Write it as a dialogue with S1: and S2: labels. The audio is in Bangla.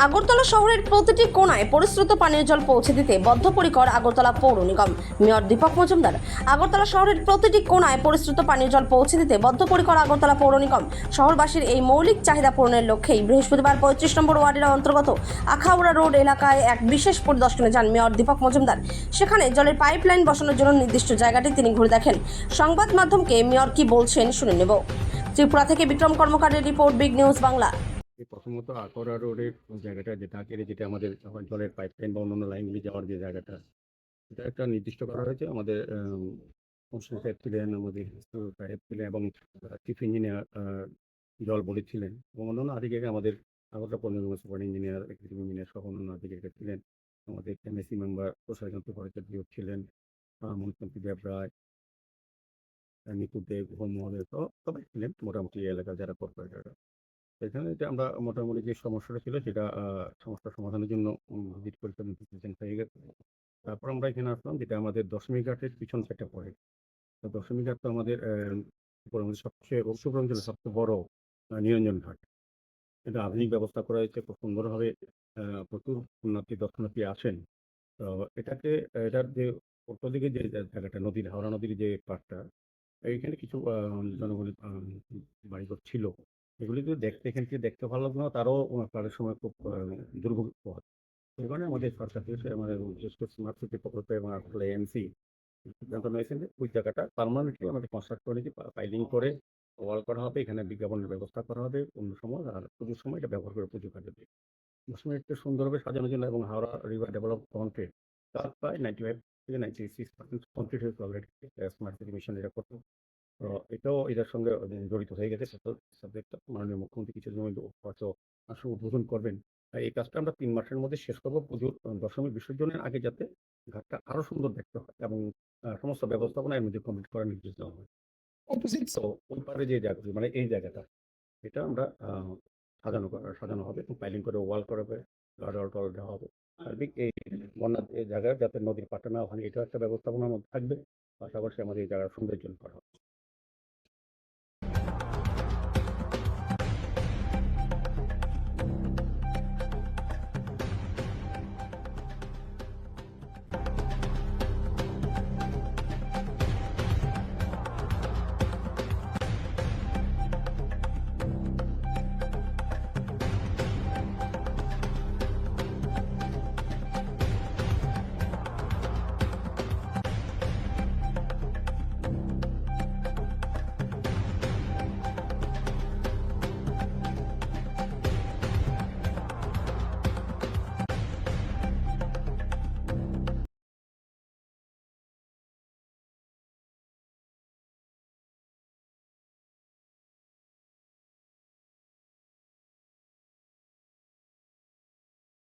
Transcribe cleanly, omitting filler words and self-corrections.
S1: আগরতলা শহরের প্রতিটি কোণায় পরিশ্রুত পানীয় জল পৌঁছে দিতে বদ্ধপরিকর আগরতলা পৌর নিগম। মেয়র দীপক মজুমদার। আগরতলা শহরের প্রতিটি কোণায় পরিশ্রুত পানীয় জল পৌঁছে দিতে বদ্ধপরিকর আগরতলা পৌর নিগম। শহরবাসীর এই মৌলিক চাহিদা পূরণের লক্ষ্যেই বৃহস্পতিবার 35 নম্বর ওয়ার্ডের অন্তর্গত আখাউড়া রোড এলাকায় এক বিশেষ পরিদর্শনে যান মেয়র দীপক মজুমদার। সেখানে জলের পাইপলাইন বসানোর জন্য নির্দিষ্ট জায়গাটি তিনি ঘুরে দেখেন। সংবাদ মাধ্যমকে মেয়র কি বলছেন শুনে নেব। ত্রিপুরা থেকে বিক্রম কর্মকারের রিপোর্ট, বিগ নিউজ বাংলা।
S2: প্রথমত আকরা রোডের জায়গাটা যেটা আমাদের জলের পাইপলাইন বা অন্যান্য লাইনগুলি যাওয়ার যে জায়গাটা, এটা একটা নির্দিষ্ট করা হয়েছে। আমাদের কমিশনার সাহেব ছিলেন, আমাদের সাহেব ছিলেন এবং চিফ ইঞ্জিনিয়ার জল বোর্ডে ছিলেন এবং অন্যান্য আধিকারিক, আমাদের আগরতলা পৌর নিগমের সুপার ইঞ্জিনিয়ার, এক্সিকিউটিভ ইঞ্জিনিয়ার সহ অন্যান্য আধিকারিক ছিলেন। আমাদের এমএসি মেম্বার প্রসারকান্ত ভট্টাচার্য ছিলেন, মনিকান্তি দেব রায়, নিতু দেব, ভৌম মহোদয় সহ সবাই ছিলেন, মোটামুটি এলাকার যারা কর্পোরেটররা। এখানে যে আমরা মোটামুটি যে সমস্যাটা ছিল সেটা সমস্যার সমাধানের জন্য ভিজিট করেছিলাম, ডিসিশন হয়ে গেছে। তারপর আমরা এখানে আসলাম, যেটা আমাদের দশমী ঘাটের পিছন সাইডটা পড়ে। তো দশমী ঘাট তো আমাদের সবচেয়ে উত্তর অঞ্চলের সবচেয়ে বড় নিরঞ্জন ঘাট। এটা আধুনিক ব্যবস্থা করা হয়েছে খুব সুন্দরভাবে। প্রচুর পুণ্যার্থী দর্শনার্থী আসেন। তো এটার যে উত্তর দিকে যে জায়গাটা, নদীর হাওড়া নদীর যে পাড়টা, এইখানে কিছু জনগণের বাড়িঘর ছিল। এগুলি যদি এখান থেকে দেখতে ভালো লাগলো না, তারও প্রাণের সময় খুব দুর্ভোগ পোহাত। সেই কারণে আমাদের সরকার থেকে আমাদের বিশেষ করে স্মার্ট সিটি প্রকল্প এবং আসলে এমসি সিদ্ধান্ত নিয়েছেন যে ওই জায়গাটা পার্মানেন্টলি আমাদের কনস্ট্রাক্ট করে নিয়ে পাইলিং করে ওয়াল করা হবে। এখানে বিজ্ঞাপনের ব্যবস্থা করা হবে অন্য সময়, আর পুজোর সময় এটা ব্যবহার করে পুজো কাজে দেবে। মৌসুমে একটু সুন্দরভাবে সাজানোর জন্য এবং হাওড়া রিভার ডেভেলপমেন্টের কাজ প্রায় 95 থেকে 96% কমপ্লিট হয়েছে অলরেডি। স্মার্ট সিটি মিশন এটা করতে, তো এটাও এটার সঙ্গে জড়িত হয়ে গেছে। সাবজেক্টটা মাননীয় মুখ্যমন্ত্রী কিছু জমি হয়তো আসলে উদ্বোধন করবেন। এই কাজটা আমরা 3 মাসের মধ্যে শেষ করবো, পুজোর দশমী বিসর্জনের আগে, যাতে ঘাটটা আরো সুন্দর দেখতে হয় এবং সমস্ত ব্যবস্থাপনা এর মধ্যে কমপ্লিট করার নির্দেশ দেওয়া হয়। অপোজিট তো ওই পারে যে জায়গাটা, মানে এই জায়গাটা, এটা আমরা সাজানো হবে এবং পাইলিং করে ওয়াল করা হবে, গার্ডওয়াল টল দেওয়া হবে। সার্বিক এই বন্যার এই জায়গায় যাতে নদীর পাটা না হয়, এটা একটা ব্যবস্থাপনার মধ্যে থাকবে। পাশাপাশি আমাদের এই জায়গার সৌন্দর্যন করা হবে।